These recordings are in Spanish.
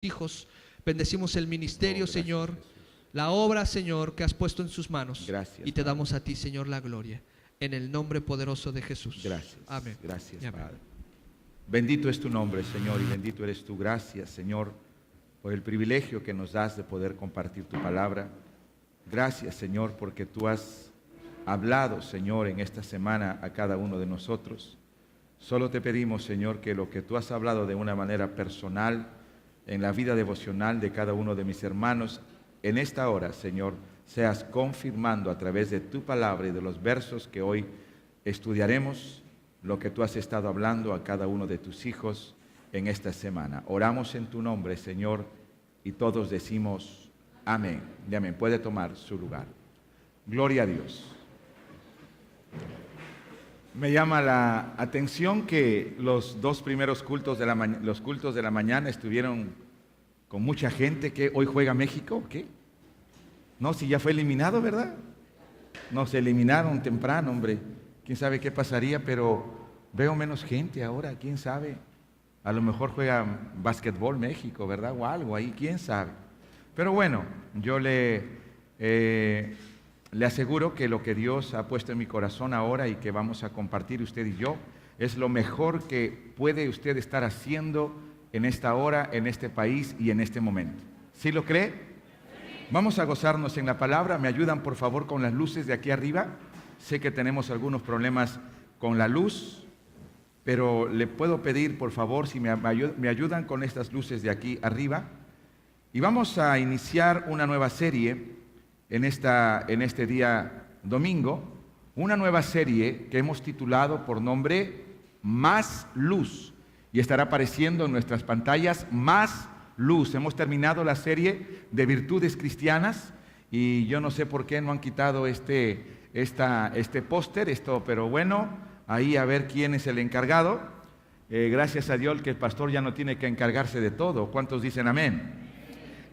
hijos, bendecimos el ministerio, Gracias, Señor, Jesús. la obra, Señor, que has puesto en sus manos. Gracias, Y te Padre. damos a ti, Señor, la gloria. En el nombre poderoso de Jesús. Gracias. Amén. Gracias, Y amén. Padre. Bendito es tu nombre, Señor, y bendito eres tú. Gracias, Señor, por el privilegio que nos das de poder compartir tu palabra. Gracias, Señor, porque tú has hablado, Señor, en esta semana a cada uno de nosotros. Solo te pedimos, Señor, que lo que tú has hablado de una manera personal, en la vida devocional de cada uno de mis hermanos, en esta hora, Señor, seas confirmando a través de tu palabra y de los versos que hoy estudiaremos, lo que tú has estado hablando a cada uno de tus hijos en esta semana. Oramos en tu nombre, Señor, y todos decimos amén. Y amén. Puede tomar su lugar. Gloria a Dios. Me llama la atención que los dos primeros cultos de los cultos de la mañana estuvieron con mucha gente. Que hoy juega México, ¿o qué? No, si ya fue eliminado, ¿verdad? No, se eliminaron temprano, hombre. Quién sabe qué pasaría, pero veo menos gente ahora, quién sabe. A lo mejor juega básquetbol México, ¿verdad? O algo ahí, quién sabe. Pero bueno, yo le aseguro que lo que Dios ha puesto en mi corazón ahora y que vamos a compartir usted y yo es lo mejor que puede usted estar haciendo en esta hora, en este país y en este momento. ¿Sí lo cree? Vamos a gozarnos en la palabra. ¿Me ayudan por favor con las luces de aquí arriba? Sé que tenemos algunos problemas con la luz, pero le puedo pedir por favor si me ayudan con estas luces de aquí arriba. Y vamos a iniciar una nueva serie en este día domingo, una nueva serie que hemos titulado por nombre Más Luz, y estará apareciendo en nuestras pantallas Más Luz. Hemos terminado la serie de virtudes cristianas y yo no sé por qué no han quitado este póster, pero bueno, ahí a ver quién es el encargado. Gracias a Dios que el pastor ya no tiene que encargarse de todo. ¿Cuántos dicen amén?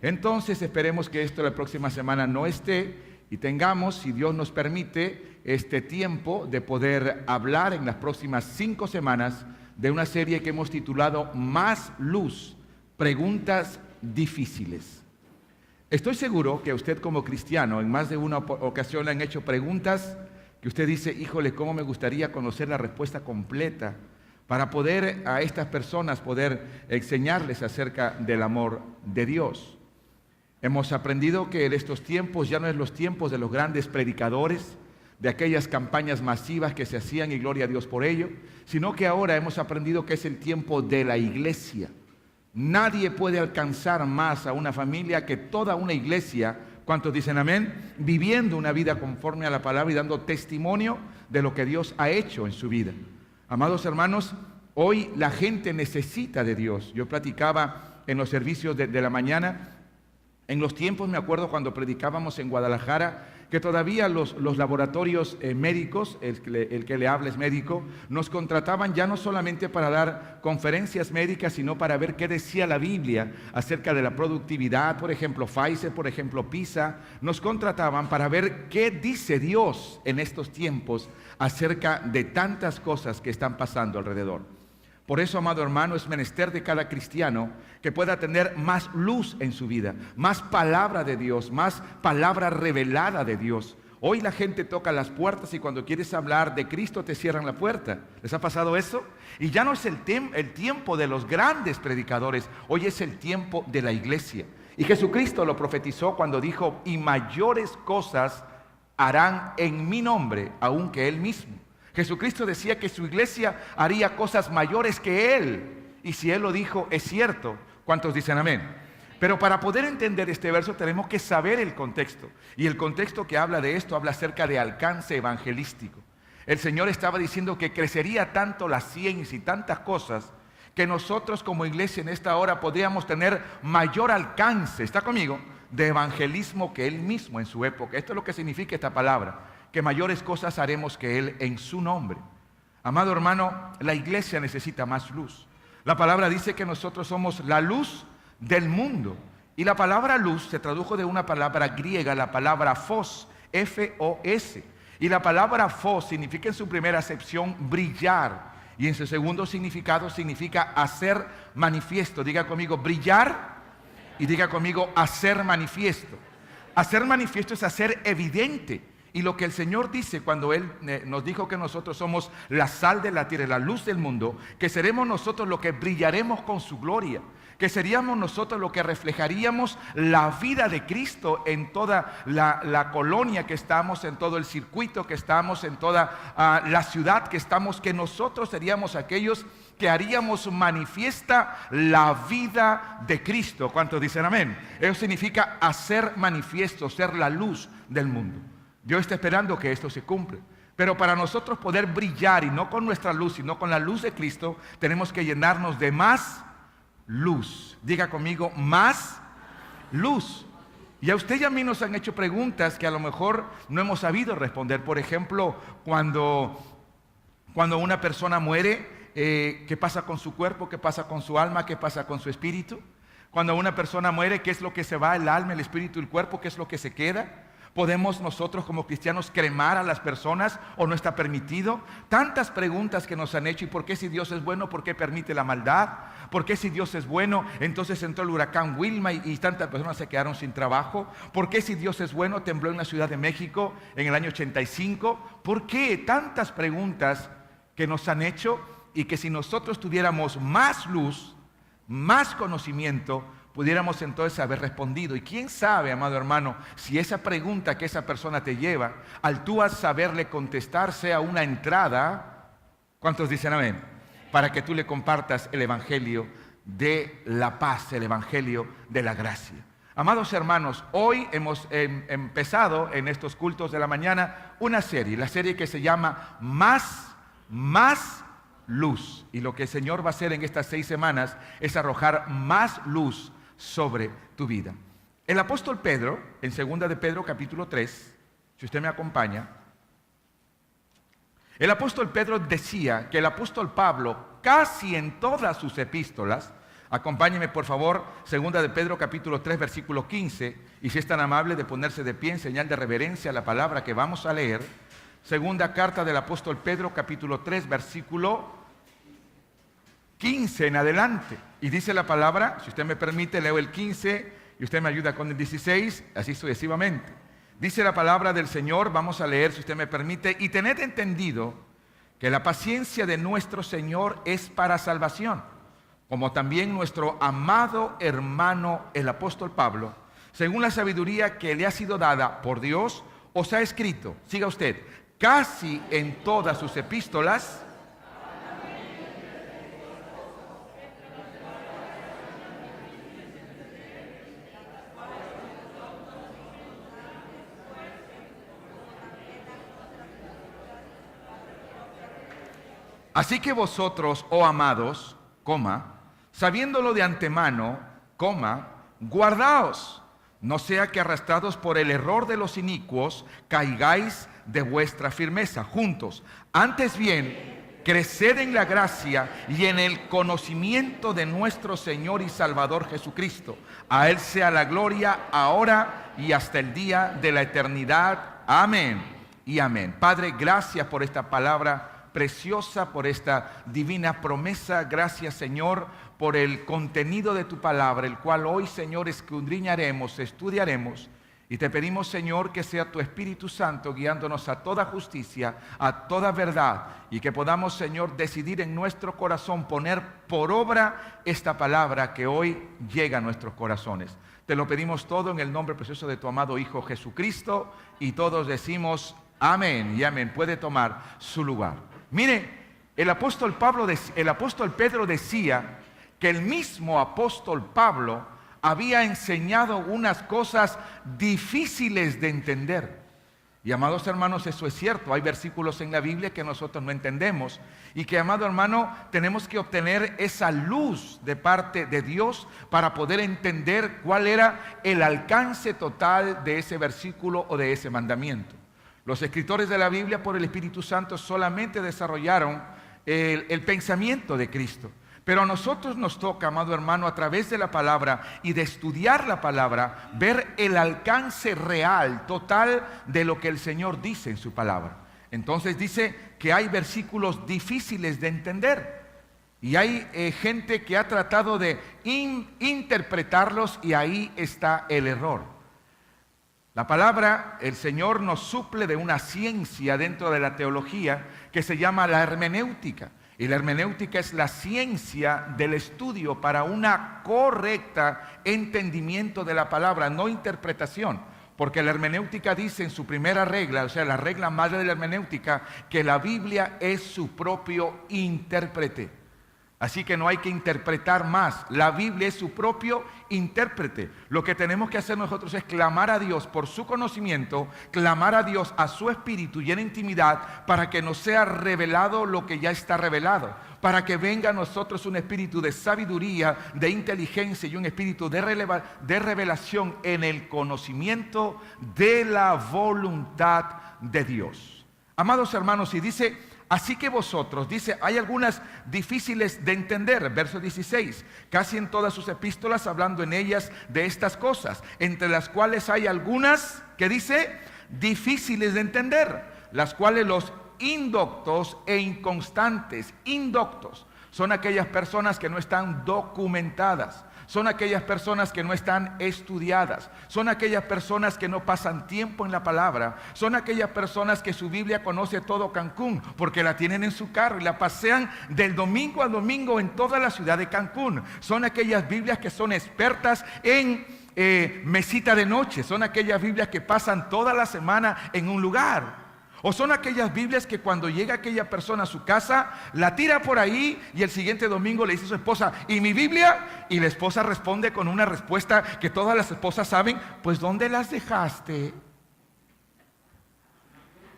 Entonces esperemos que esto la próxima semana no esté y tengamos, si Dios nos permite, este tiempo de poder hablar en las próximas 5 semanas de una serie que hemos titulado Más Luz, preguntas difíciles. Estoy seguro que usted como cristiano en más de una ocasión le han hecho preguntas que usted dice, híjole, cómo me gustaría conocer la respuesta completa para poder a estas personas poder enseñarles acerca del amor de Dios. Hemos aprendido que en estos tiempos ya no es los tiempos de los grandes predicadores, de aquellas campañas masivas que se hacían y gloria a Dios por ello, sino que ahora hemos aprendido que es el tiempo de la iglesia. Nadie puede alcanzar más a una familia que toda una iglesia, ¿cuántos dicen amén? Viviendo una vida conforme a la palabra y dando testimonio de lo que Dios ha hecho en su vida. Amados hermanos, hoy la gente necesita de Dios. Yo platicaba en los servicios de la mañana. En los tiempos, me acuerdo cuando predicábamos en Guadalajara, que todavía los laboratorios médicos, el que le habla es médico, nos contrataban ya no solamente para dar conferencias médicas, sino para ver qué decía la Biblia acerca de la productividad. Por ejemplo, Pfizer, por ejemplo, PISA, nos contrataban para ver qué dice Dios en estos tiempos acerca de tantas cosas que están pasando alrededor. Por eso, amado hermano, es menester de cada cristiano que pueda tener más luz en su vida, más palabra de Dios, más palabra revelada de Dios. Hoy la gente toca las puertas y cuando quieres hablar de Cristo te cierran la puerta. ¿Les ha pasado eso? Y ya no es el tiempo de los grandes predicadores, hoy es el tiempo de la iglesia. Y Jesucristo lo profetizó cuando dijo, y mayores cosas harán en mi nombre, aunque Él mismo. Jesucristo decía que su iglesia haría cosas mayores que Él. Y si Él lo dijo, es cierto. ¿Cuántos dicen amén? Pero para poder entender este verso tenemos que saber el contexto. Y el contexto que habla de esto habla acerca de alcance evangelístico. El Señor estaba diciendo que crecería tanto la ciencia y tantas cosas que nosotros como iglesia en esta hora podríamos tener mayor alcance, ¿está conmigo?, de evangelismo que Él mismo en su época. Esto es lo que significa esta palabra, que mayores cosas haremos que Él en su nombre. Amado hermano, la iglesia necesita más luz. La palabra dice que nosotros somos la luz del mundo. Y la palabra luz se tradujo de una palabra griega, la palabra phos, F-O-S. Y la palabra phos significa en su primera acepción brillar. Y en su segundo significado significa hacer manifiesto. Diga conmigo, brillar Y diga conmigo, hacer manifiesto. Hacer manifiesto es hacer evidente. Y lo que el Señor dice cuando Él nos dijo que nosotros somos la sal de la tierra y la luz del mundo, que seremos nosotros los que brillaremos con su gloria, que seríamos nosotros los que reflejaríamos la vida de Cristo en toda la colonia que estamos, en todo el circuito que estamos, en toda la ciudad que estamos, que nosotros seríamos aquellos que haríamos manifiesta la vida de Cristo. ¿Cuántos dicen amén? Eso significa hacer manifiesto, ser la luz del mundo. Dios está esperando que esto se cumpla. Pero para nosotros poder brillar, y no con nuestra luz, sino con la luz de Cristo, tenemos que llenarnos de más luz. Diga conmigo, más luz. Y a usted y a mí nos han hecho preguntas que a lo mejor no hemos sabido responder. Por ejemplo, cuando una persona muere, ¿qué pasa con su cuerpo? ¿Qué pasa con su alma? ¿Qué pasa con su espíritu? Cuando una persona muere, ¿qué es lo que se va? El alma, el espíritu y el cuerpo, ¿qué es lo que se queda? ¿Podemos nosotros como cristianos cremar a las personas o no está permitido? Tantas preguntas que nos han hecho. ¿Y por qué si Dios es bueno, por qué permite la maldad? ¿Por qué si Dios es bueno, entonces entró el huracán Wilma y tantas personas se quedaron sin trabajo? ¿Por qué si Dios es bueno, tembló en la Ciudad de México en el año 85? ¿Por qué? Tantas preguntas que nos han hecho, y que si nosotros tuviéramos más luz, más conocimiento, pudiéramos entonces haber respondido. Y quién sabe, amado hermano, si esa pregunta que esa persona te lleva, al tú a saberle contestar, sea una entrada, ¿cuántos dicen amén? Para que tú le compartas el evangelio de la paz, el evangelio de la gracia. Amados hermanos, hoy hemos empezado en estos cultos de la mañana una serie, la serie que se llama Más Luz. Y lo que el Señor va a hacer en estas 6 semanas es arrojar más luz sobre tu vida. El apóstol Pedro, en 2 de Pedro capítulo 3, si usted me acompaña, el apóstol Pedro decía que el apóstol Pablo casi en todas sus epístolas, acompáñeme por favor, 2 de Pedro capítulo 3 versículo 15, y si es tan amable de ponerse de pie en señal de reverencia a la palabra que vamos a leer. Segunda carta del apóstol Pedro capítulo 3 versículo 15 en adelante. Y dice la palabra, si usted me permite, leo el 15 y usted me ayuda con el 16, así sucesivamente. Dice la palabra del Señor, vamos a leer si usted me permite. Y tened entendido que la paciencia de nuestro Señor es para salvación, como también nuestro amado hermano el apóstol Pablo, según la sabiduría que le ha sido dada por Dios, os ha escrito, siga usted, casi en todas sus epístolas, así que vosotros, oh amados, sabiéndolo de antemano, guardaos, no sea que arrastrados por el error de los inicuos, caigáis de vuestra firmeza juntos. Antes bien, creced en la gracia y en el conocimiento de nuestro Señor y Salvador Jesucristo. A Él sea la gloria ahora y hasta el día de la eternidad. Amén y amén. Padre, gracias por esta palabra preciosa, por esta divina promesa. Gracias, Señor, por el contenido de tu palabra, el cual hoy, Señor, escudriñaremos, estudiaremos. Y te pedimos, Señor, que sea tu Espíritu Santo guiándonos a toda justicia, a toda verdad, y que podamos, Señor, decidir en nuestro corazón poner por obra esta palabra que hoy llega a nuestros corazones. Te lo pedimos todo en el nombre precioso de tu amado Hijo Jesucristo, y todos decimos amén y amén. Puede tomar su lugar. Mire, el apóstol Pedro decía que el mismo apóstol Pablo había enseñado unas cosas difíciles de entender. Y amados hermanos, eso es cierto. Hay versículos en la Biblia que nosotros no entendemos y que, amado hermano, tenemos que obtener esa luz de parte de Dios para poder entender cuál era el alcance total de ese versículo o de ese mandamiento. Los escritores de la Biblia, por el Espíritu Santo, solamente desarrollaron el pensamiento de Cristo. Pero a nosotros nos toca, amado hermano, a través de la palabra y de estudiar la palabra, ver el alcance real, total, de lo que el Señor dice en su palabra. Entonces dice que hay versículos difíciles de entender. Y hay gente que ha tratado de interpretarlos y ahí está el error. La palabra, el Señor nos suple de una ciencia dentro de la teología que se llama la hermenéutica. Y la hermenéutica es la ciencia del estudio para una correcta entendimiento de la palabra, no interpretación. Porque la hermenéutica dice en su primera regla, o sea, la regla madre de la hermenéutica, que la Biblia es su propio intérprete. Así que no hay que interpretar más. La Biblia es su propio intérprete. Lo que tenemos que hacer nosotros es clamar a Dios por su conocimiento, clamar a Dios a su espíritu y en intimidad para que nos sea revelado lo que ya está revelado. Para que venga a nosotros un espíritu de sabiduría, de inteligencia y un espíritu de revelación en el conocimiento de la voluntad de Dios. Amados hermanos, y dice... Así que vosotros, dice, hay algunas difíciles de entender, verso 16, casi en todas sus epístolas hablando en ellas de estas cosas, entre las cuales hay algunas, que dice, difíciles de entender, las cuales los indoctos e inconstantes, indoctos, son aquellas personas que no están documentadas. Son aquellas personas que no están estudiadas. Son aquellas personas que no pasan tiempo en la palabra. Son aquellas personas que su Biblia conoce todo Cancún porque la tienen en su carro y la pasean del domingo al domingo en toda la ciudad de Cancún. Son aquellas Biblias que son expertas en mesita de noche. Son aquellas Biblias que pasan toda la semana en un lugar. O son aquellas Biblias que cuando llega aquella persona a su casa, la tira por ahí y el siguiente domingo le dice a su esposa, ¿y mi Biblia? Y la esposa responde con una respuesta que todas las esposas saben, pues ¿dónde las dejaste?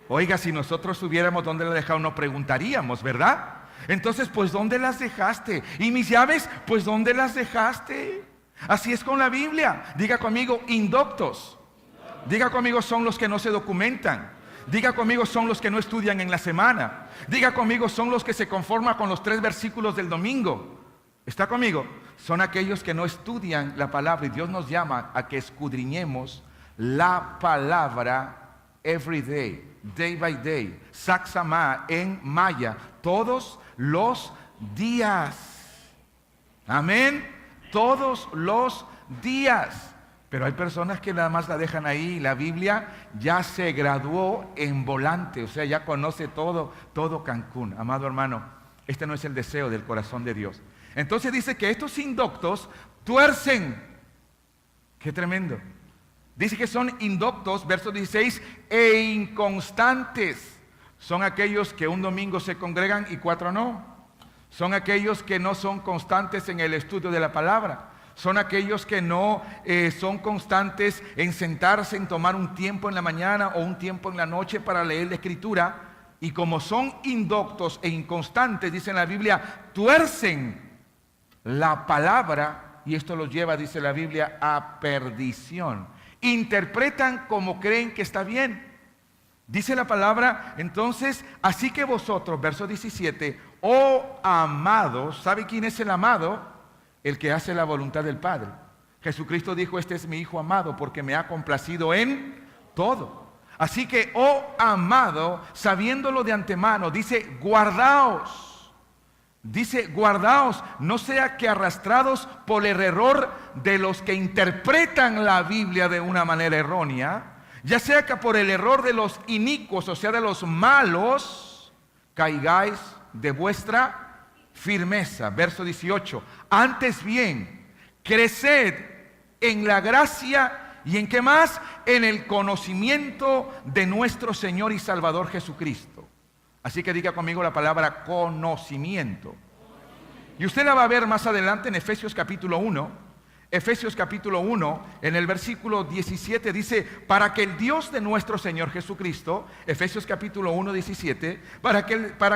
Oiga, si nosotros supiéramos dónde las dejamos, no preguntaríamos, ¿verdad? Entonces, pues ¿dónde las dejaste? ¿Y mis llaves? Pues ¿dónde las dejaste? Así es con la Biblia. Diga conmigo, indoctos. Diga conmigo, son los que no se documentan. Diga conmigo, son los que no estudian en la semana. Diga conmigo, son los que se conforman con los 3 versículos del domingo. ¿Está conmigo? Son aquellos que no estudian la palabra y Dios nos llama a que escudriñemos la palabra every day, day by day, saxama en maya, todos los días. Amén. Todos los días. Pero hay personas que nada más la dejan ahí. La Biblia ya se graduó en volante, o sea, ya conoce todo Cancún. Amado hermano, este no es el deseo del corazón de Dios. Entonces dice que estos indoctos tuercen. Qué tremendo. Dice que son indoctos, verso 16, e inconstantes. Son aquellos que un domingo se congregan y 4 no. Son aquellos que no son constantes en el estudio de la palabra. Son aquellos que no son constantes en sentarse, en tomar un tiempo en la mañana o un tiempo en la noche para leer la Escritura. Y como son indoctos e inconstantes, dice en la Biblia, tuercen la palabra y esto los lleva, dice la Biblia, a perdición. Interpretan como creen que está bien. Dice la palabra, entonces, así que vosotros, verso 17, oh amados, ¿sabe quién es el amado? El que hace la voluntad del Padre. Jesucristo dijo, este es mi Hijo amado porque me ha complacido en todo. Así que, oh amado, sabiéndolo de antemano, dice, guardaos. Dice, guardaos, no sea que arrastrados por el error de los que interpretan la Biblia de una manera errónea, ya sea que por el error de los inicuos, o sea, de los malos, caigáis de vuestra firmeza. Verso 18, antes bien, creced en la gracia y en qué más, en el conocimiento de nuestro Señor y Salvador Jesucristo. Así que diga conmigo la palabra conocimiento. Y usted la va a ver más adelante en Efesios capítulo 1. Efesios capítulo 1, en el versículo 17 dice, para que el Dios de nuestro Señor Jesucristo, Efesios capítulo 1, 17, para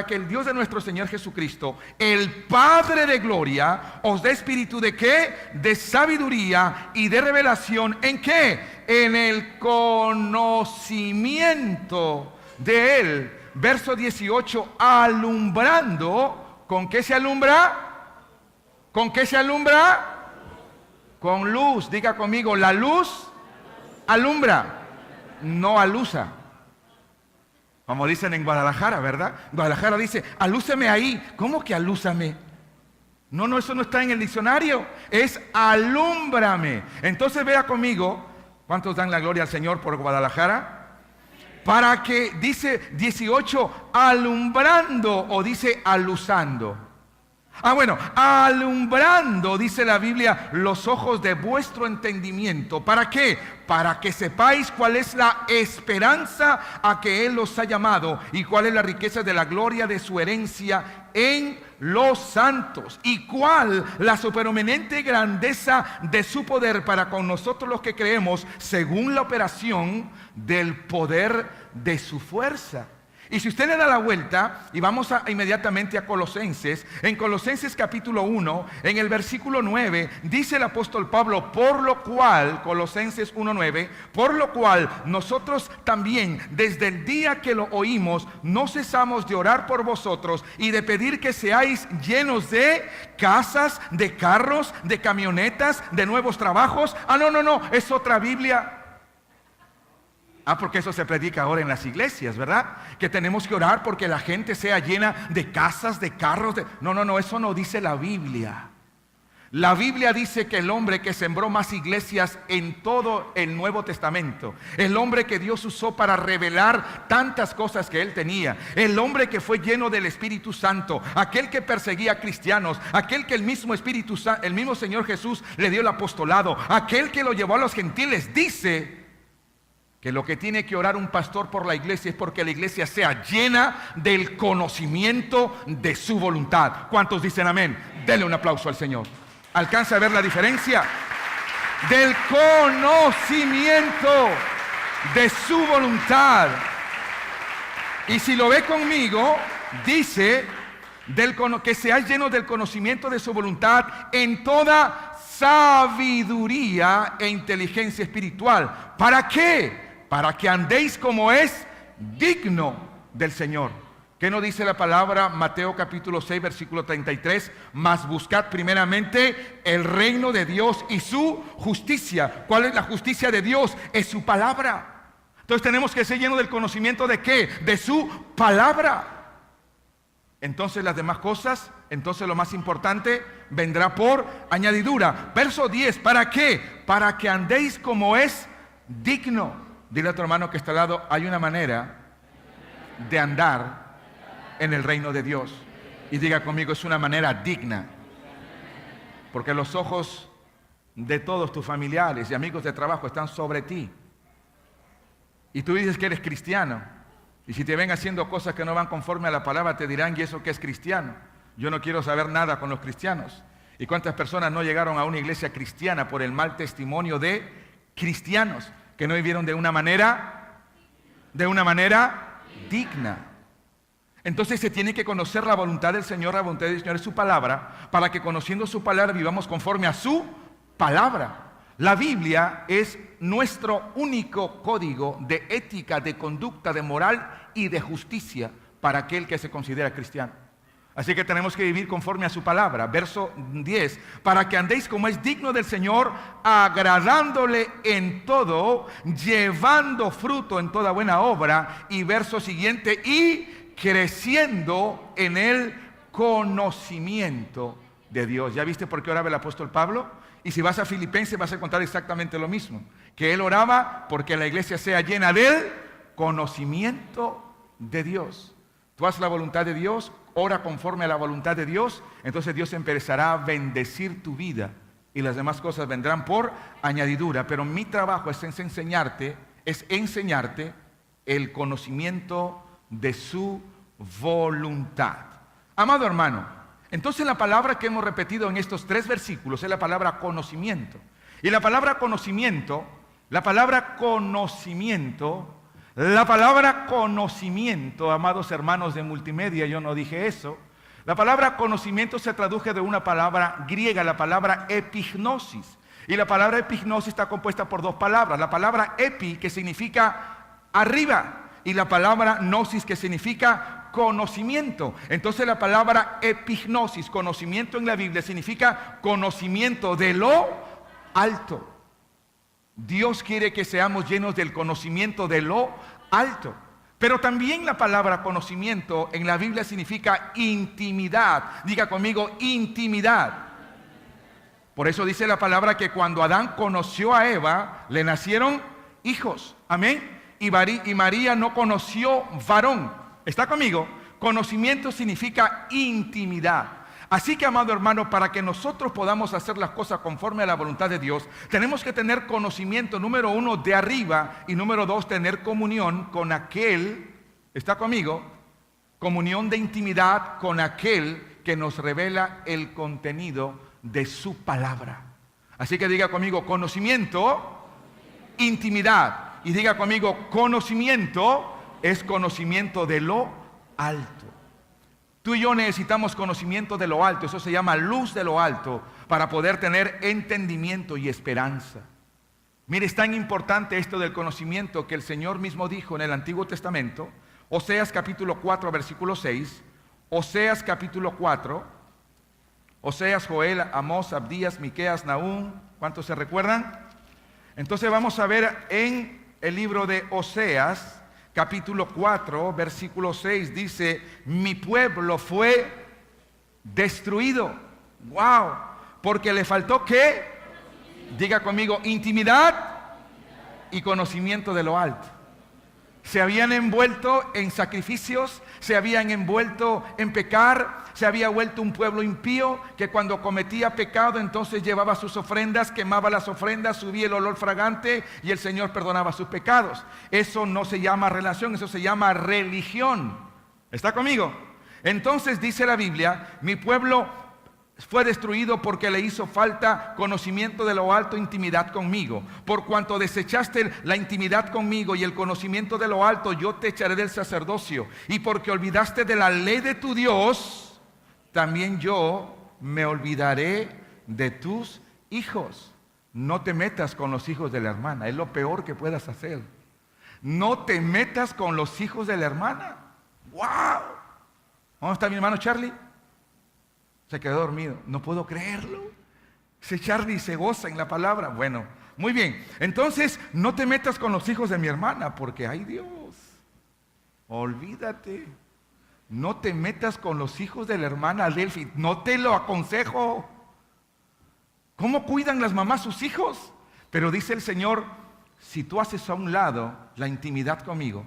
que el Dios de nuestro Señor Jesucristo, el Padre de gloria, os dé espíritu de ¿qué? De sabiduría y de revelación, ¿en qué? En el conocimiento de Él. Verso 18, alumbrando, ¿con qué se alumbra? ¿Con qué se alumbra? Con luz. Diga conmigo, la luz alumbra, no alusa. Como dicen en Guadalajara, ¿verdad? Guadalajara dice, alúceme ahí. ¿Cómo que alúzame? No, eso no está en el diccionario. Es alúmbrame. Entonces vea conmigo, ¿cuántos dan la gloria al Señor por Guadalajara? Para que, dice 18, alumbrando o dice aluzando. Bueno, alumbrando, dice la Biblia, los ojos de vuestro entendimiento. ¿Para qué? Para que sepáis cuál es la esperanza a que Él os ha llamado y cuál es la riqueza de la gloria de su herencia en los santos y cuál la supereminente grandeza de su poder para con nosotros los que creemos según la operación del poder de su fuerza. Y si usted le da la vuelta y vamos inmediatamente a Colosenses, en Colosenses capítulo 1, en el versículo 9, dice el apóstol Pablo, por lo cual, Colosenses 1:9, por lo cual nosotros también desde el día que lo oímos no cesamos de orar por vosotros y de pedir que seáis llenos de casas, de carros, de camionetas, de nuevos trabajos. No, es otra Biblia. Porque eso se predica ahora en las iglesias, ¿verdad? Que tenemos que orar porque la gente sea llena de casas, de carros. No, eso no dice la Biblia. La Biblia dice que el hombre que sembró más iglesias en todo el Nuevo Testamento, el hombre que Dios usó para revelar tantas cosas que él tenía, el hombre que fue lleno del Espíritu Santo, aquel que perseguía a cristianos, aquel que el mismo Espíritu Santo, el mismo Señor Jesús le dio el apostolado, aquel que lo llevó a los gentiles, dice que lo que tiene que orar un pastor por la iglesia es porque la iglesia sea llena del conocimiento de su voluntad. ¿Cuántos dicen amén? Denle un aplauso al Señor. ¿Alcanza a ver la diferencia? Del conocimiento de su voluntad. Y si lo ve conmigo, dice que seáis llenos del conocimiento de su voluntad en toda sabiduría e inteligencia espiritual. ¿Para qué? Para que andéis como es digno del Señor. ¿Qué nos dice la palabra? Mateo capítulo 6 versículo 33. Mas buscad primeramente el reino de Dios y su justicia. ¿Cuál es la justicia de Dios? Es su palabra. Entonces tenemos que ser llenos del conocimiento ¿de qué? De su palabra. Entonces las demás cosas, entonces lo más importante vendrá por añadidura. Verso 10, ¿para qué? Para que andéis como es digno. Dile a tu hermano que está al lado, hay una manera de andar en el reino de Dios. Y diga conmigo, es una manera digna. Porque los ojos de todos tus familiares y amigos de trabajo están sobre ti. Y tú dices que eres cristiano. Y si te ven haciendo cosas que no van conforme a la palabra, te dirán, ¿y eso qué es cristiano? Yo no quiero saber nada con los cristianos. ¿Y cuántas personas no llegaron a una iglesia cristiana por el mal testimonio de cristianos que no vivieron de una manera digna? Entonces se tiene que conocer la voluntad del Señor. La voluntad del Señor es su palabra, para que conociendo su palabra vivamos conforme a su palabra. La Biblia es nuestro único código de ética, de conducta, de moral y de justicia para aquel que se considera cristiano. Así que tenemos que vivir conforme a su palabra. Verso 10, para que andéis como es digno del Señor, agradándole en todo, llevando fruto en toda buena obra. Y verso siguiente, y creciendo en el conocimiento de Dios. ¿Ya viste por qué oraba el apóstol Pablo? Y si vas a Filipenses vas a encontrar exactamente lo mismo. Que él oraba porque la iglesia sea llena del conocimiento de Dios. Tú haz la voluntad de Dios, ora conforme a la voluntad de Dios, entonces Dios empezará a bendecir tu vida y las demás cosas vendrán por añadidura. Pero mi trabajo es enseñarte el conocimiento de su voluntad. Amado hermano, entonces la palabra que hemos repetido en estos 3 versículos es la palabra conocimiento. Y la palabra conocimiento, amados hermanos de multimedia, yo no dije eso. La palabra conocimiento se traduce de una palabra griega, la palabra epignosis. Y la palabra epignosis está compuesta por 2 palabras. La palabra epi, que significa arriba, y la palabra gnosis, que significa conocimiento. Entonces la palabra epignosis, conocimiento en la Biblia, significa conocimiento de lo alto. Dios quiere que seamos llenos del conocimiento de lo alto. Pero también la palabra conocimiento en la Biblia significa intimidad. Diga conmigo, intimidad. Por eso dice la palabra que cuando Adán conoció a Eva, le nacieron hijos. Amén. Y María no conoció varón. ¿Está conmigo? Conocimiento significa intimidad. Así que, amado hermano, para que nosotros podamos hacer las cosas conforme a la voluntad de Dios, tenemos que tener conocimiento, número uno, de arriba, y número dos, tener comunión con aquel, ¿está conmigo? Comunión de intimidad con aquel que nos revela el contenido de su palabra. Así que diga conmigo, conocimiento, intimidad. Y diga conmigo, conocimiento es conocimiento de lo alto. Tú y yo necesitamos conocimiento de lo alto, eso se llama luz de lo alto, para poder tener entendimiento y esperanza. Mire, es tan importante esto del conocimiento que el Señor mismo dijo en el Antiguo Testamento, Oseas capítulo 4, versículo 6, Oseas capítulo 4, Oseas, Joel, Amós, Abdías, Miqueas, Nahum, ¿cuántos se recuerdan? Entonces vamos a ver en el libro de Oseas, capítulo 4, versículo 6, dice, mi pueblo fue destruido. ¡Wow! Porque le faltó ¿qué? Diga conmigo, intimidad y conocimiento de lo alto. Se habían envuelto en sacrificios, se habían envuelto en pecar, se había vuelto un pueblo impío que cuando cometía pecado entonces llevaba sus ofrendas, quemaba las ofrendas, subía el olor fragante y el Señor perdonaba sus pecados. Eso no se llama relación, eso se llama religión. ¿Está conmigo? Entonces dice la Biblia, mi pueblo fue destruido porque le hizo falta conocimiento de lo alto, intimidad conmigo. Por cuanto desechaste la intimidad conmigo y el conocimiento de lo alto, yo te echaré del sacerdocio. Y porque olvidaste de la ley de tu Dios, también yo me olvidaré de tus hijos. No te metas con los hijos de la hermana, es lo peor que puedas hacer. No te metas con los hijos de la hermana. ¡Wow! ¿Dónde está mi hermano Charlie? Se quedó dormido. No puedo creerlo. Ese Charlie se goza en la palabra. Bueno, muy bien. Entonces, no te metas con los hijos de mi hermana, porque ¡ay Dios! Olvídate. No te metas con los hijos de la hermana Delphi. No te lo aconsejo. ¿Cómo cuidan las mamás sus hijos? Pero dice el Señor, si tú haces a un lado la intimidad conmigo,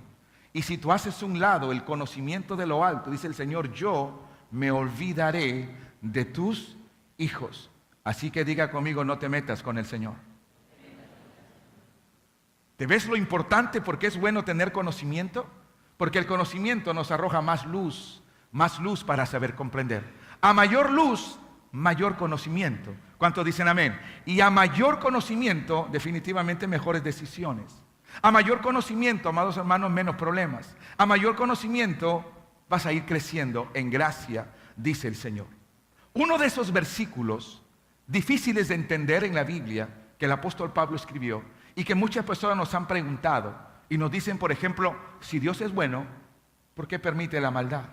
y si tú haces a un lado el conocimiento de lo alto, dice el Señor, yo me olvidaré de tus hijos. Así que diga conmigo, no te metas con el Señor. ¿Te ves lo importante porque es bueno tener conocimiento? Porque el conocimiento nos arroja más luz para saber comprender. A mayor luz, mayor conocimiento. ¿Cuántos dicen amén? Y a mayor conocimiento, definitivamente mejores decisiones. A mayor conocimiento, amados hermanos, menos problemas. A mayor conocimiento vas a ir creciendo en gracia, dice el Señor. Uno de esos versículos difíciles de entender en la Biblia que el apóstol Pablo escribió y que muchas personas nos han preguntado y nos dicen, por ejemplo, si Dios es bueno, ¿por qué permite la maldad?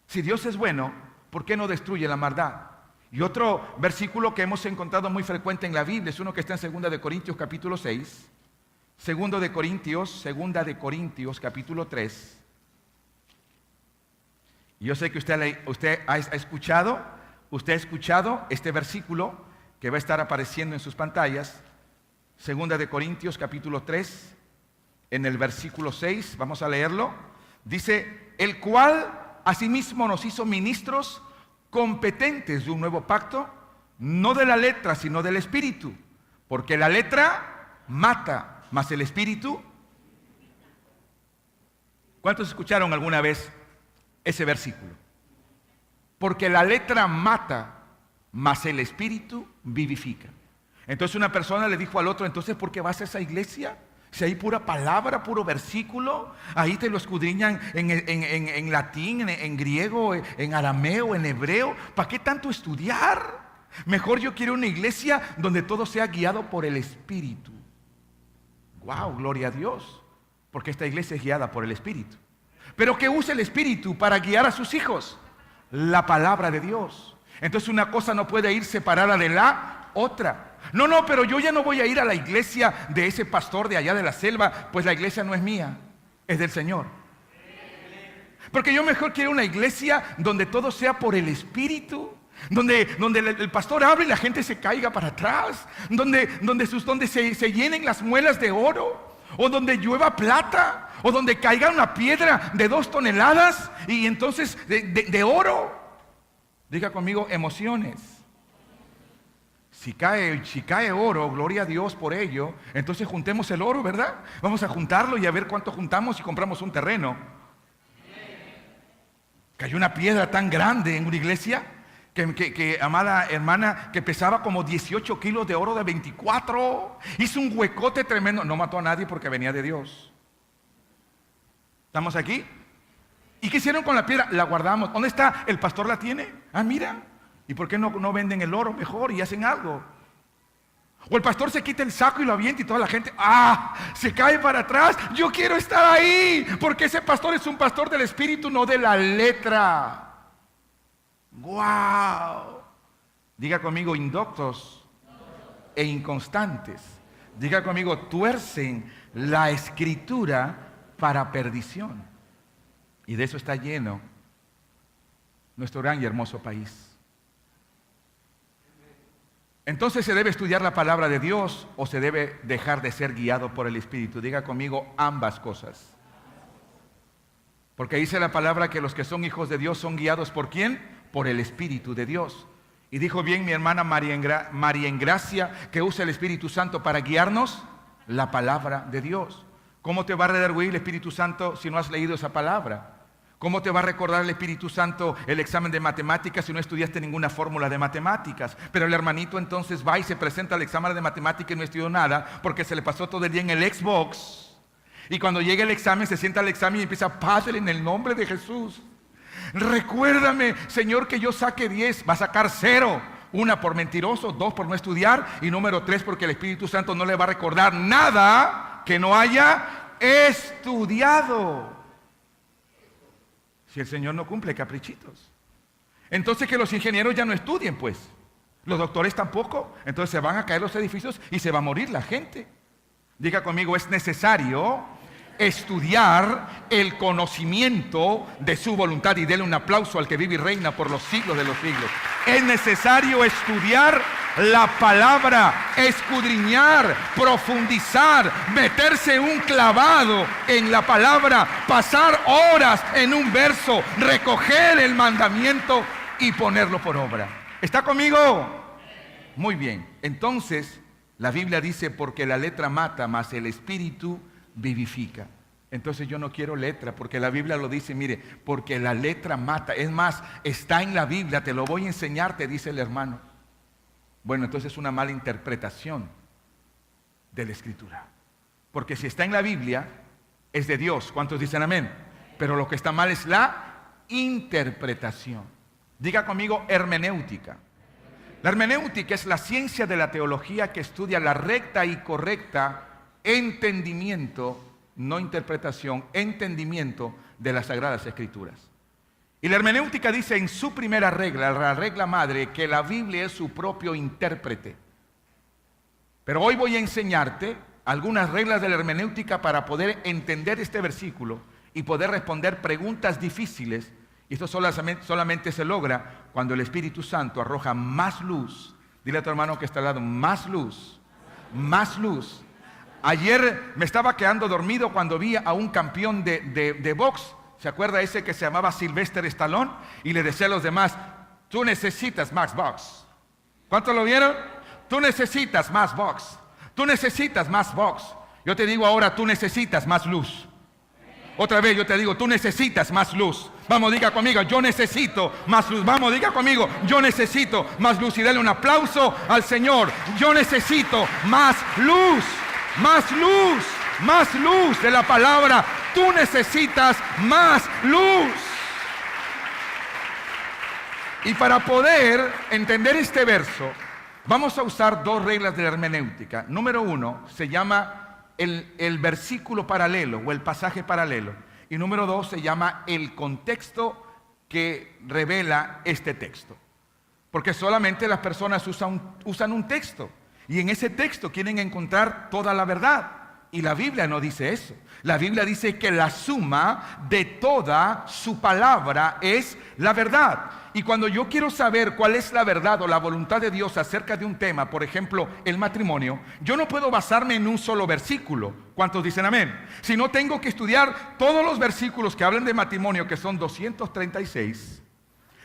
Si Dios es bueno, ¿por qué no destruye la maldad? Y otro versículo que hemos encontrado muy frecuente en la Biblia es uno que está en 2 de Corintios capítulo 6, 2 de Corintios capítulo 3. Y yo sé que usted ha escuchado este versículo que va a estar apareciendo en sus pantallas. 2 de Corintios capítulo 3, en el versículo 6, vamos a leerlo. Dice, el cual asimismo nos hizo ministros competentes de un nuevo pacto, no de la letra, sino del espíritu. Porque la letra mata, mas el espíritu. ¿Cuántos escucharon alguna vez ese versículo? Porque la letra mata, mas el espíritu vivifica. Entonces una persona le dijo al otro, entonces ¿por qué vas a esa iglesia? Si hay pura palabra, puro versículo, ahí te lo escudriñan en latín, en griego, en arameo, en hebreo. ¿Para qué tanto estudiar? Mejor yo quiero una iglesia donde todo sea guiado por el Espíritu. ¡Wow! Gloria a Dios, porque esta iglesia es guiada por el Espíritu. Pero ¿qué usa el Espíritu para guiar a sus hijos? La palabra de Dios. Entonces una cosa no puede ir separada de la otra. No, pero yo ya no voy a ir a la iglesia de ese pastor de allá de la selva, pues la iglesia no es mía, es del Señor. Porque yo mejor quiero una iglesia donde todo sea por el Espíritu. Donde el pastor hable y la gente se caiga para atrás. Donde se llenen las muelas de oro. O donde llueva plata. O donde caiga una piedra de 2 toneladas. Y entonces de oro. Diga conmigo, emociones. Si cae oro, gloria a Dios por ello. Entonces juntemos el oro, ¿verdad? Vamos a juntarlo y a ver cuánto juntamos y compramos un terreno. Cayó una piedra tan grande en una iglesia que amada hermana, que pesaba como 18 kilos de oro de 24. Hizo un huecote tremendo. No mató a nadie porque venía de Dios. ¿Estamos aquí? ¿Y qué hicieron con la piedra? La guardamos. ¿Dónde está? El pastor la tiene. Ah, mira. ¿Y por qué no venden el oro mejor y hacen algo? O el pastor se quita el saco y lo avienta y toda la gente, se cae para atrás. Yo quiero estar ahí, porque ese pastor es un pastor del espíritu, no de la letra. ¡Wow! Diga conmigo, indoctos e inconstantes. Diga conmigo, tuercen la escritura para perdición. Y de eso está lleno nuestro gran y hermoso país. Entonces, ¿se debe estudiar la palabra de Dios o se debe dejar de ser guiado por el Espíritu? Diga conmigo, ambas cosas. Porque dice la palabra que los que son hijos de Dios son guiados ¿por quién? Por el Espíritu de Dios. Y dijo bien mi hermana María Engracia que usa el Espíritu Santo para guiarnos la palabra de Dios. ¿Cómo te va a redarguir el Espíritu Santo si no has leído esa palabra? ¿Cómo te va a recordar el Espíritu Santo el examen de matemáticas si no estudiaste ninguna fórmula de matemáticas? Pero el hermanito entonces va y se presenta al examen de matemáticas y no estudió nada porque se le pasó todo el día en el Xbox. Y cuando llega el examen, se sienta al examen y empieza, Padre, en el nombre de Jesús, recuérdame, Señor, que yo saque 10, va a sacar 0. 1 por mentiroso, 2 por no estudiar y número 3 porque el Espíritu Santo no le va a recordar nada que no haya estudiado. Si el Señor no cumple caprichitos. Entonces que los ingenieros ya no estudien, pues. Los doctores tampoco. Entonces se van a caer los edificios y se va a morir la gente. Diga conmigo, es necesario estudiar el conocimiento de su voluntad. Y denle un aplauso al que vive y reina por los siglos de los siglos. Es necesario estudiar la palabra, escudriñar, profundizar, meterse un clavado en la palabra, pasar horas en un verso, recoger el mandamiento y ponerlo por obra. ¿Está conmigo? Muy bien. Entonces, la Biblia dice, porque la letra mata, mas el espíritu vivifica. Entonces yo no quiero letra, porque la Biblia lo dice, mire, porque la letra mata. Es más, está en la Biblia, te lo voy a enseñar, te dice el hermano. Bueno, entonces es una mala interpretación de la Escritura. Porque si está en la Biblia, es de Dios. ¿Cuántos dicen amén? Pero lo que está mal es la interpretación. Diga conmigo, hermenéutica. La hermenéutica es la ciencia de la teología que estudia la recta y correcta entendimiento, no interpretación, entendimiento de las Sagradas Escrituras. Y la hermenéutica dice en su primera regla, la regla madre, que la Biblia es su propio intérprete. Pero hoy voy a enseñarte algunas reglas de la hermenéutica para poder entender este versículo y poder responder preguntas difíciles. Y esto solamente se logra cuando el Espíritu Santo arroja más luz. Dile a tu hermano que está al lado, más luz, más luz. Ayer me estaba quedando dormido cuando vi a un campeón de box. ¿Se acuerda ese que se llamaba Sylvester Stallone? Y le decía a los demás, tú necesitas más box. ¿Cuántos lo vieron? Tú necesitas más box. Tú necesitas más box. Yo te digo ahora, tú necesitas más luz. Otra vez yo te digo, tú necesitas más luz. Vamos, diga conmigo, yo necesito más luz. Vamos, diga conmigo, yo necesito más luz. Y dale un aplauso al Señor. Yo necesito más luz, más luz, más luz de la palabra. Tú necesitas más luz. Y para poder entender este verso, vamos a usar dos reglas de la hermenéutica. Número 1, se llama el versículo paralelo o el pasaje paralelo. Y número 2, se llama el contexto que revela este texto. Porque solamente las personas usan un texto. Y en ese texto quieren encontrar toda la verdad. Y la Biblia no dice eso. La Biblia dice que la suma de toda su palabra es la verdad. Y cuando yo quiero saber cuál es la verdad o la voluntad de Dios acerca de un tema, por ejemplo, el matrimonio, yo no puedo basarme en un solo versículo. ¿Cuántos dicen amén? Sino tengo que estudiar todos los versículos que hablan de matrimonio, que son 236.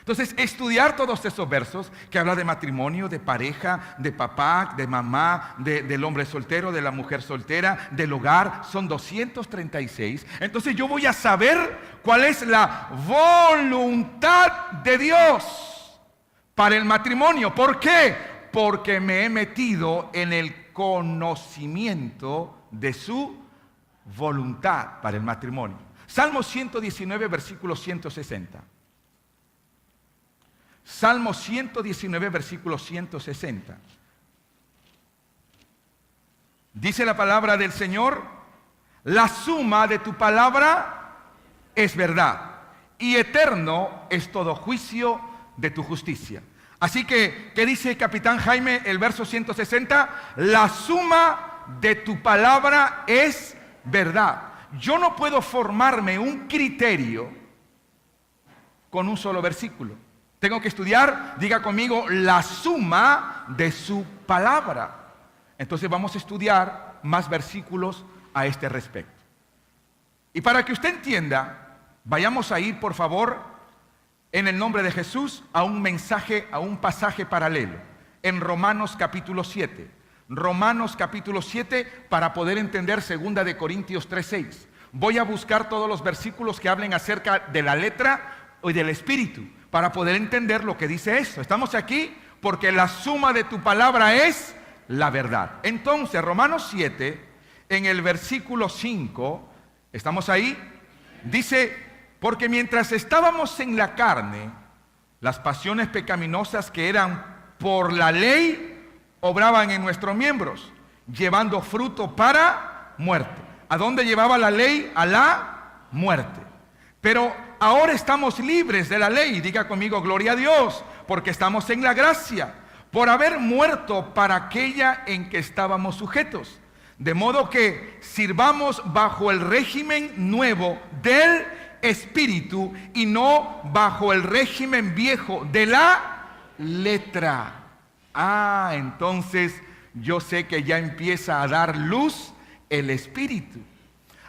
Entonces, estudiar todos esos versos que hablan de matrimonio, de pareja, de papá, de mamá, del hombre soltero, de la mujer soltera, del hogar, son 236. Entonces yo voy a saber cuál es la voluntad de Dios para el matrimonio. ¿Por qué? Porque me he metido en el conocimiento de su voluntad para el matrimonio. Salmo 119, versículo 160. Salmo 119, versículo 160. Dice la palabra del Señor: la suma de tu palabra es verdad, y eterno es todo juicio de tu justicia. Así que, ¿qué dice Capitán Jaime el verso 160? La suma de tu palabra es verdad. Yo no puedo formarme un criterio con un solo versículo. Tengo que estudiar, diga conmigo, la suma de su palabra. Entonces vamos a estudiar más versículos a este respecto. Y para que usted entienda, vayamos a ir, por favor, en el nombre de Jesús, a un mensaje, a un pasaje paralelo, en Romanos capítulo 7. Romanos capítulo 7, para poder entender 2 de Corintios 3:6. Voy a buscar todos los versículos que hablen acerca de la letra y del espíritu, para poder entender lo que dice esto. Estamos aquí porque la suma de tu palabra es la verdad. Entonces, Romanos 7, en el versículo 5, ¿estamos ahí? Dice: porque mientras estábamos en la carne, las pasiones pecaminosas que eran por la ley obraban en nuestros miembros, llevando fruto para muerte. ¿A dónde llevaba la ley? A la muerte. Pero ahora estamos libres de la ley. Diga conmigo, gloria a Dios, porque estamos en la gracia, por haber muerto para aquella en que estábamos sujetos. De modo que sirvamos bajo el régimen nuevo del Espíritu y no bajo el régimen viejo de la letra. Entonces yo sé que ya empieza a dar luz el Espíritu.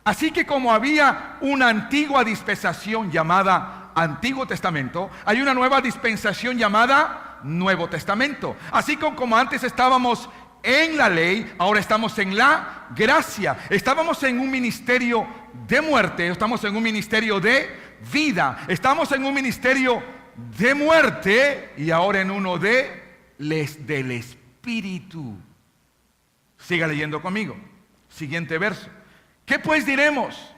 Así que como había una antigua dispensación llamada Antiguo Testamento, hay una nueva dispensación llamada Nuevo Testamento. Así como antes estábamos en la ley, ahora estamos en la gracia. Estábamos en un ministerio de muerte, estamos en un ministerio de vida. Estamos en un ministerio de muerte y ahora en uno del Espíritu. Siga leyendo conmigo. Siguiente verso. ¿Qué pues diremos?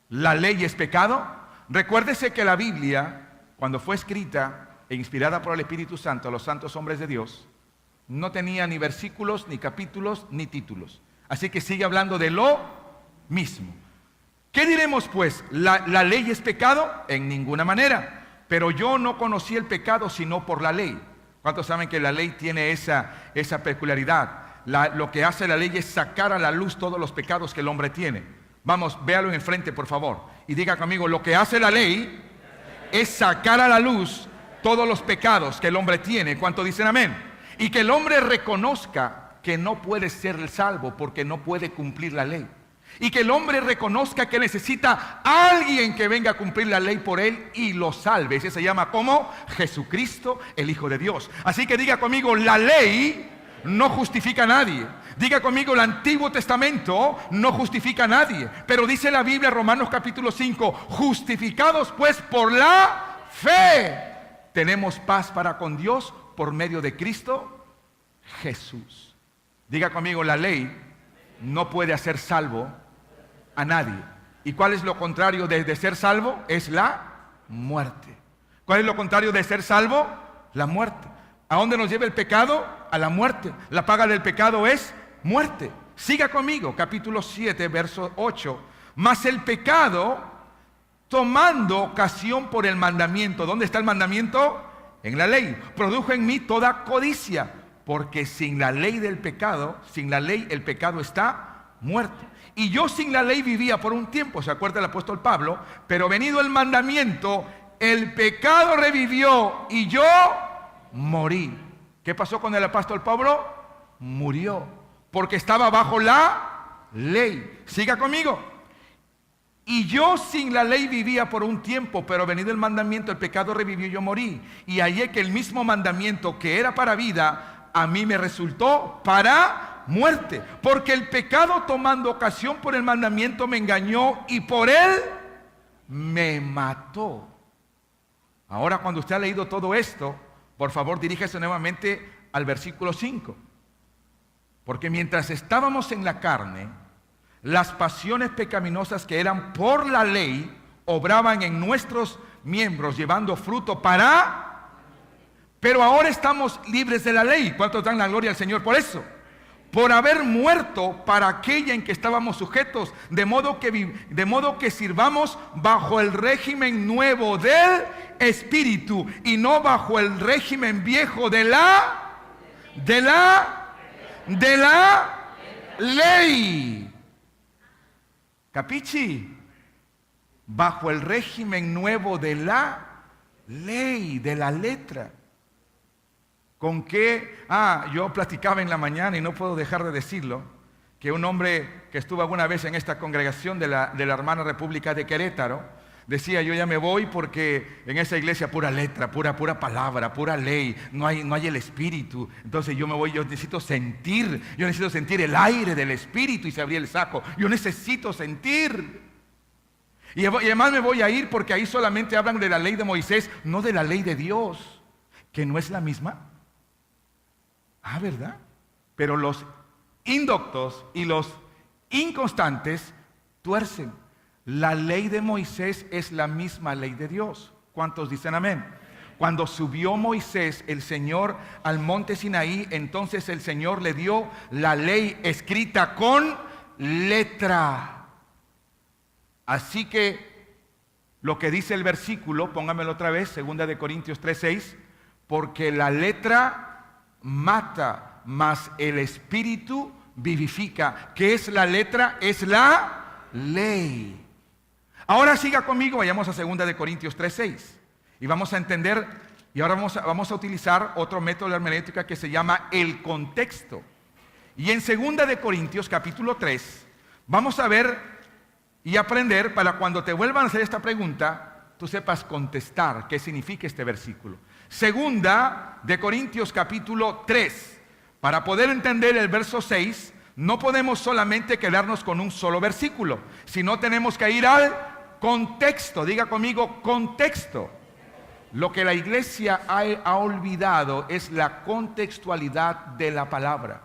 ¿La ley es pecado? Recuérdese que la Biblia, cuando fue escrita e inspirada por el Espíritu Santo a los santos hombres de Dios, no tenía ni versículos, ni capítulos, ni títulos. Así que sigue hablando de lo mismo. ¿Qué diremos pues? ¿La ley es pecado? En ninguna manera. Pero yo no conocí el pecado sino por la ley. ¿Cuántos saben que la ley tiene esa peculiaridad? Lo que hace la ley es sacar a la luz todos los pecados que el hombre tiene. Vamos, véalo enfrente, por favor. Y diga conmigo, lo que hace la ley es sacar a la luz todos los pecados que el hombre tiene. ¿Cuántos dicen amén? Y que el hombre reconozca que no puede ser salvo porque no puede cumplir la ley. Y que el hombre reconozca que necesita a alguien que venga a cumplir la ley por él y lo salve. Ese se llama como Jesucristo, el Hijo de Dios. Así que diga conmigo, la ley no justifica a nadie. Diga conmigo, el Antiguo Testamento no justifica a nadie. Pero dice la Biblia, Romanos capítulo 5, justificados pues por la fe, tenemos paz para con Dios por medio de Cristo Jesús. Diga conmigo, la ley no puede hacer salvo a nadie. ¿Y cuál es lo contrario de ser salvo? Es la muerte. ¿Cuál es lo contrario de ser salvo? La muerte. ¿A dónde nos lleva el pecado? A la muerte. La paga del pecado es muerte. Siga conmigo, capítulo 7, verso 8. Mas el pecado, tomando ocasión por el mandamiento. ¿Dónde está el mandamiento? En la ley. Produjo en mí toda codicia, porque sin la ley del pecado, sin la ley el pecado está muerto. Y yo sin la ley vivía por un tiempo, se acuerda el apóstol Pablo, pero venido el mandamiento, el pecado revivió y yo morí. ¿Qué pasó con el apóstol Pablo? Murió, porque estaba bajo la ley. Siga conmigo. Y yo sin la ley vivía por un tiempo, pero venido el mandamiento, el pecado revivió y yo morí. Y hallé que el mismo mandamiento que era para vida, a mí me resultó para muerte. Porque el pecado, tomando ocasión por el mandamiento, me engañó y por él me mató. Ahora, cuando usted ha leído todo esto, por favor diríjase nuevamente al versículo 5. Porque mientras estábamos en la carne, las pasiones pecaminosas que eran por la ley obraban en nuestros miembros, llevando fruto para... Pero ahora estamos libres de la ley. ¿Cuántos dan la gloria al Señor por eso? Por haber muerto para aquella en que estábamos sujetos, de modo que sirvamos bajo el régimen nuevo del Espíritu y no bajo el régimen viejo de la ley. ¿Capichi? Bajo el régimen nuevo de la ley, de la letra. ¿Con qué? Yo platicaba en la mañana y no puedo dejar de decirlo, que un hombre que estuvo alguna vez en esta congregación de la hermana República de Querétaro, decía: yo ya me voy porque en esa iglesia pura letra, pura palabra, pura ley, no hay el espíritu. Entonces yo me voy, yo necesito sentir el aire del espíritu. Y se abría el saco: yo necesito sentir. Y además me voy a ir porque ahí solamente hablan de la ley de Moisés, no de la ley de Dios, que no es la misma. ¿Verdad? Pero los indoctos y los inconstantes tuercen. La ley de Moisés es la misma ley de Dios. ¿Cuántos dicen amén? Cuando subió Moisés, el Señor, al monte Sinaí, entonces el Señor le dio la ley escrita con letra. Así que lo que dice el versículo, póngamelo otra vez, 2 Corintios 3:6, porque la letra mata, mas el espíritu vivifica. ¿Qué es la letra? Es la ley. Ahora siga conmigo, vayamos a 2 Corintios 3:6 y vamos a entender, y ahora vamos a utilizar otro método de hermenéutica que se llama el contexto. Y en 2 Corintios capítulo 3 vamos a ver y aprender, para cuando te vuelvan a hacer esta pregunta, tú sepas contestar qué significa este versículo. 2 Corintios capítulo 3. Para poder entender el verso 6, no podemos solamente quedarnos con un solo versículo, sino tenemos que ir al contexto. Diga conmigo, contexto. Lo que la iglesia ha olvidado es la contextualidad de la palabra.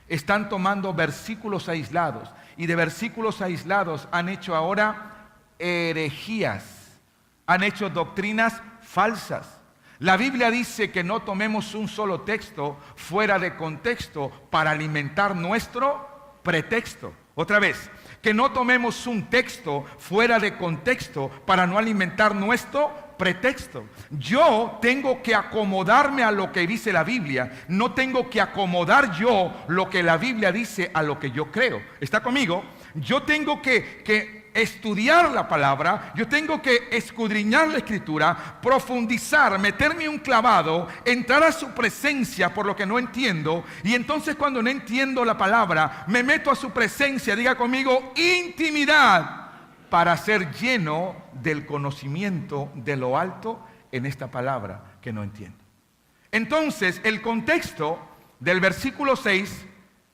Están tomando versículos aislados y de versículos aislados han hecho ahora herejías, han hecho doctrinas falsas. La Biblia dice que no tomemos un solo texto fuera de contexto para alimentar nuestro pretexto. Otra vez, que no tomemos un texto fuera de contexto para no alimentar nuestro pretexto. Yo tengo que acomodarme a lo que dice la Biblia, no tengo que acomodar yo lo que la Biblia dice a lo que yo creo. ¿Está conmigo? Yo tengo que estudiar la palabra, yo tengo que escudriñar la escritura, profundizar, meterme un clavado, entrar a su presencia por lo que no entiendo, y entonces cuando no entiendo la palabra, me meto a su presencia, diga conmigo, intimidad, para ser lleno del conocimiento de lo alto en esta palabra que no entiendo. Entonces, el contexto del versículo 6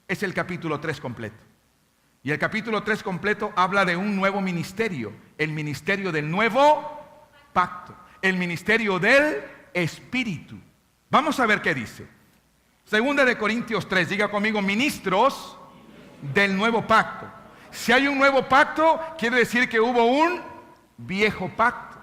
es el capítulo 3 completo. Y el capítulo 3 completo habla de un nuevo ministerio, el ministerio del nuevo pacto, el ministerio del Espíritu. Vamos a ver qué dice. 2 Corintios 3, diga conmigo, ministros del nuevo pacto. Si hay un nuevo pacto, quiere decir que hubo un viejo pacto.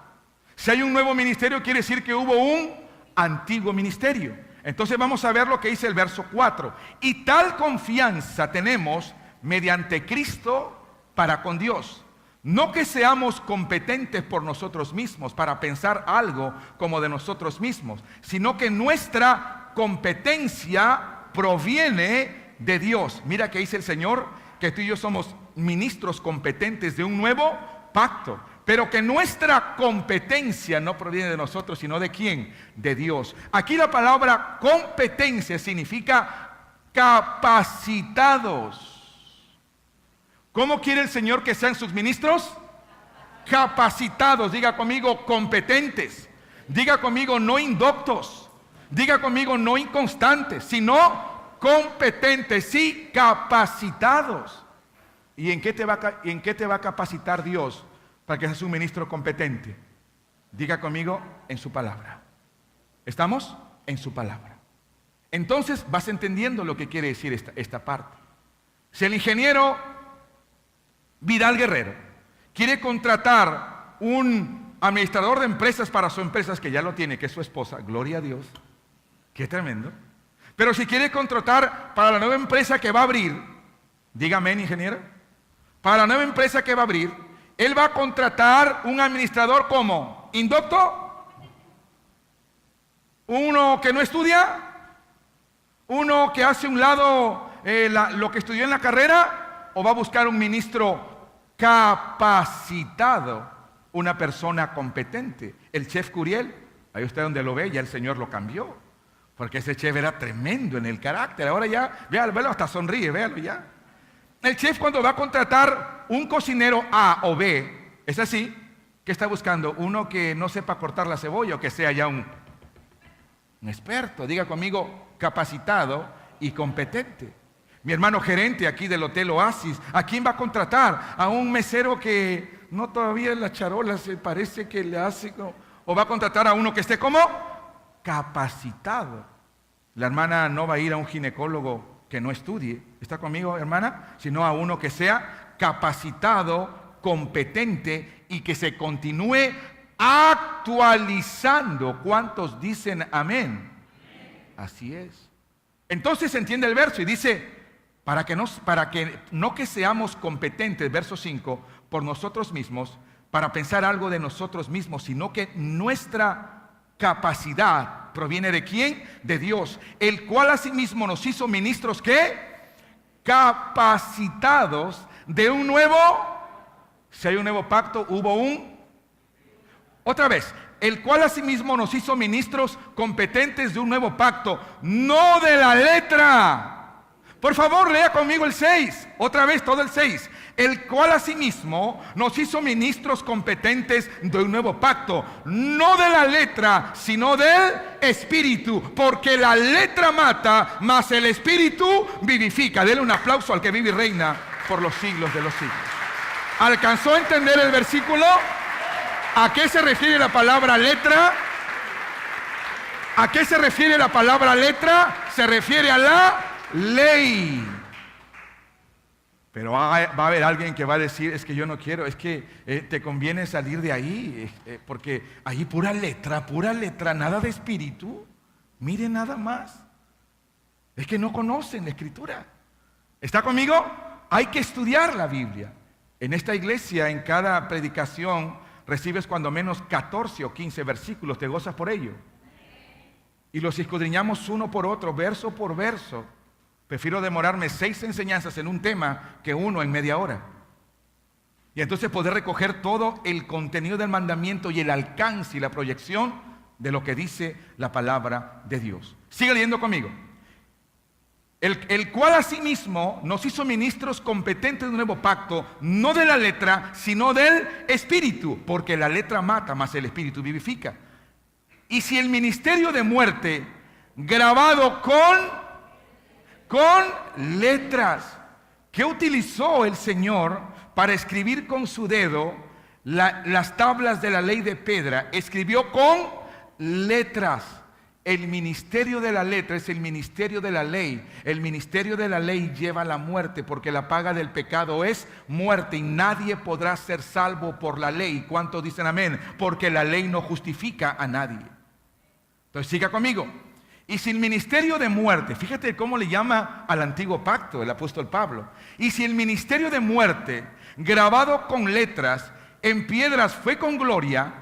Si hay un nuevo ministerio, quiere decir que hubo un antiguo ministerio. Entonces vamos a ver lo que dice el verso 4. Y tal confianza tenemos mediante Cristo para con Dios. No que seamos competentes por nosotros mismos para pensar algo como de nosotros mismos, sino que nuestra competencia proviene de Dios. Mira que dice el Señor, que tú y yo somos ministros competentes de un nuevo pacto, pero que nuestra competencia no proviene de nosotros, sino ¿de quién? De Dios. Aquí la palabra competencia significa capacitados. ¿Cómo quiere el Señor que sean sus ministros? Capacitados. Diga conmigo, competentes. Diga conmigo, no indoctos. Diga conmigo, no inconstantes, sino competentes y capacitados. ¿Y en qué te va a capacitar Dios para que seas un ministro competente? Diga conmigo, en su palabra. ¿Estamos? En su palabra. Entonces vas entendiendo lo que quiere decir esta parte. Si el ingeniero Vidal Guerrero quiere contratar un administrador de empresas para su empresa, que ya lo tiene, que es su esposa, gloria a Dios, qué tremendo. Pero si quiere contratar para la nueva empresa que va a abrir, dígame, ingeniero, para la nueva empresa que va a abrir, él va a contratar un administrador como indocto, uno que no estudia, uno que hace a un lado lo que estudió en la carrera, o va a buscar un ministro capacitado, una persona competente. El chef Curiel, ahí usted donde lo ve, ya el Señor lo cambió, porque ese chef era tremendo en el carácter. Ahora ya, véalo, hasta sonríe, véalo ya. El chef, cuando va a contratar un cocinero A o B, es así, ¿qué está buscando? Uno que no sepa cortar la cebolla, o que sea ya un experto. Diga conmigo, capacitado y competente. Mi hermano gerente aquí del Hotel Oasis, ¿a quién va a contratar? A un mesero que no todavía en la charola se parece que le hace, o va a contratar a uno que esté como capacitado. La hermana no va a ir a un ginecólogo que no estudie, ¿está conmigo, hermana? Sino a uno que sea capacitado, competente y que se continúe actualizando. ¿Cuántos dicen amén? Así es. Entonces se entiende el verso y dice, para que no que seamos competentes, verso 5, por nosotros mismos, para pensar algo de nosotros mismos, sino que nuestra capacidad proviene ¿de quién? De Dios, el cual asimismo nos hizo ministros, ¿qué? Capacitados de un nuevo, si hay un nuevo pacto, otra vez, el cual asimismo nos hizo ministros competentes de un nuevo pacto, no de la letra. Por favor, lea conmigo el 6, otra vez todo el 6. El cual asimismo nos hizo ministros competentes de un nuevo pacto, no de la letra, sino del Espíritu, porque la letra mata, mas el Espíritu vivifica. Dele un aplauso al que vive y reina por los siglos de los siglos. ¿Alcanzó a entender el versículo? ¿A qué se refiere la palabra letra? ¿A qué se refiere la palabra letra? Se refiere a la ley. Pero va a haber alguien que va a decir, es que yo no quiero, es que te conviene salir de ahí, porque ahí pura letra, nada de espíritu. Mire nada más. Es que no conocen la escritura. ¿Está conmigo? Hay que estudiar la Biblia. En esta iglesia, en cada predicación, recibes cuando menos 14 o 15 versículos, te gozas por ello. Y los escudriñamos uno por otro, verso por verso. Prefiero demorarme 6 enseñanzas en un tema que uno en media hora. Y entonces poder recoger todo el contenido del mandamiento y el alcance y la proyección de lo que dice la palabra de Dios. Sigue leyendo conmigo. El cual asimismo nos hizo ministros competentes de un nuevo pacto, no de la letra, sino del Espíritu, porque la letra mata, mas el Espíritu vivifica. Y si el ministerio de muerte, grabado con letras, que utilizó el Señor para escribir con su dedo las tablas de la ley de piedra, escribió con letras. El ministerio de la letra es el ministerio de la ley. El ministerio de la ley lleva a la muerte, porque la paga del pecado es muerte y nadie podrá ser salvo por la ley. ¿Cuántos dicen amén? Porque la ley no justifica a nadie. Entonces siga conmigo. Y si el ministerio de muerte, fíjate cómo le llama al antiguo pacto el apóstol Pablo. Y si el ministerio de muerte, grabado con letras en piedras, fue con gloria,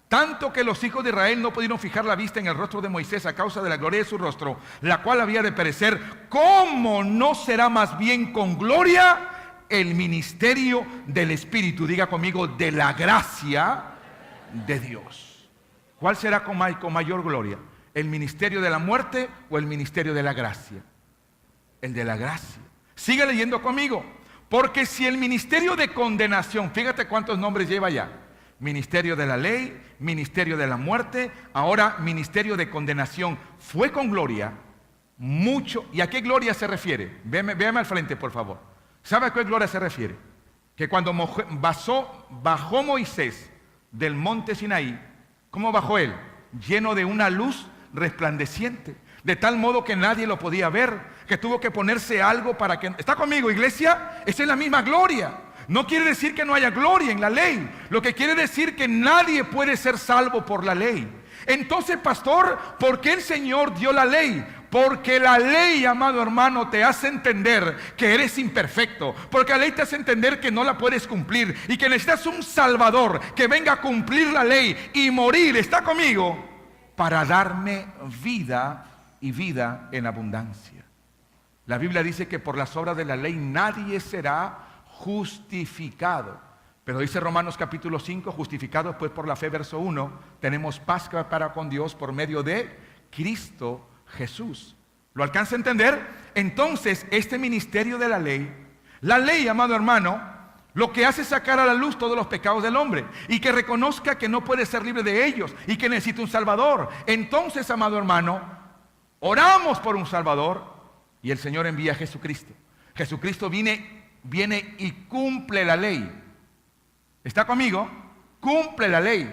tanto que los hijos de Israel no pudieron fijar la vista en el rostro de Moisés a causa de la gloria de su rostro, la cual había de perecer, ¿cómo no será más bien con gloria el ministerio del Espíritu. Diga conmigo, de la gracia de Dios. ¿Cuál será con mayor gloria? ¿El ministerio de la muerte o el ministerio de la gracia? El de la gracia. Sigue leyendo conmigo. Porque si el ministerio de condenación, fíjate cuántos nombres lleva ya. Ministerio de la ley, ministerio de la muerte, ahora ministerio de condenación, fue con gloria, mucho. ¿Y a qué gloria se refiere? Véame al frente, por favor. ¿Sabe a qué gloria se refiere? Que cuando bajó Moisés del monte Sinaí, ¿cómo bajó él? Lleno de una luz resplandeciente, de tal modo que nadie lo podía ver, que tuvo que ponerse algo para que... ¿Está conmigo, iglesia? Esa es la misma gloria. No quiere decir que no haya gloria en la ley. Lo que quiere decir que nadie puede ser salvo por la ley. Entonces, pastor, ¿por qué el Señor dio la ley? Porque la ley, amado hermano, te hace entender que eres imperfecto. Porque la ley te hace entender que no la puedes cumplir y que necesitas un Salvador que venga a cumplir la ley y morir, ¿está conmigo? Para darme vida y vida en abundancia. La Biblia dice que por las obras de la ley nadie será justificado. Pero dice Romanos capítulo 5, justificados pues por la fe, verso 1, tenemos paz para con Dios por medio de Cristo Jesús. ¿Lo alcanza a entender? Entonces, este ministerio de la ley, amado hermano, lo que hace es sacar a la luz todos los pecados del hombre y que reconozca que no puede ser libre de ellos y que necesita un Salvador. Entonces, amado hermano, oramos por un Salvador y el Señor envía a Jesucristo. Jesucristo viene y cumple la ley. ¿Está conmigo? Cumple la ley.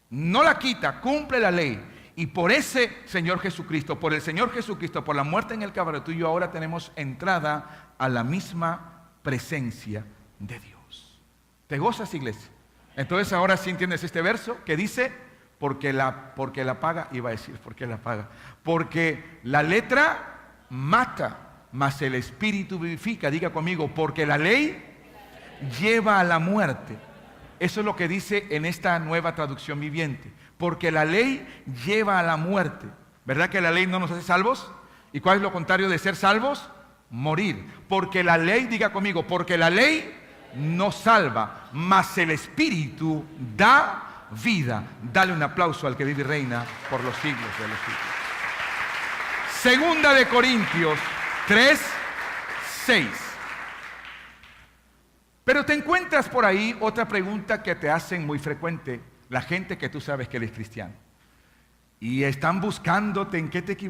No la quita, cumple la ley. Y por ese Señor Jesucristo, por el Señor Jesucristo, por la muerte en el Calvario, tú y yo ahora tenemos entrada a la misma presencia de Dios. ¿Te gozas, iglesia? Entonces ahora sí entiendes este verso que dice, porque la paga, iba a decir, porque la paga. Porque la letra mata, mas el Espíritu vivifica. Diga conmigo, porque la ley lleva a la muerte. Eso es lo que dice en esta nueva traducción viviente. Porque la ley lleva a la muerte. ¿Verdad que la ley no nos hace salvos? ¿Y cuál es lo contrario de ser salvos? Morir. Porque la ley, diga conmigo, porque la ley no salva, mas el Espíritu da vida. Dale un aplauso al que vive y reina por los siglos de los siglos. Segunda de Corintios 3:6. Pero te encuentras por ahí otra pregunta que te hacen muy frecuente la gente que tú sabes que eres cristiano. Y están buscándote en qué te equivocas.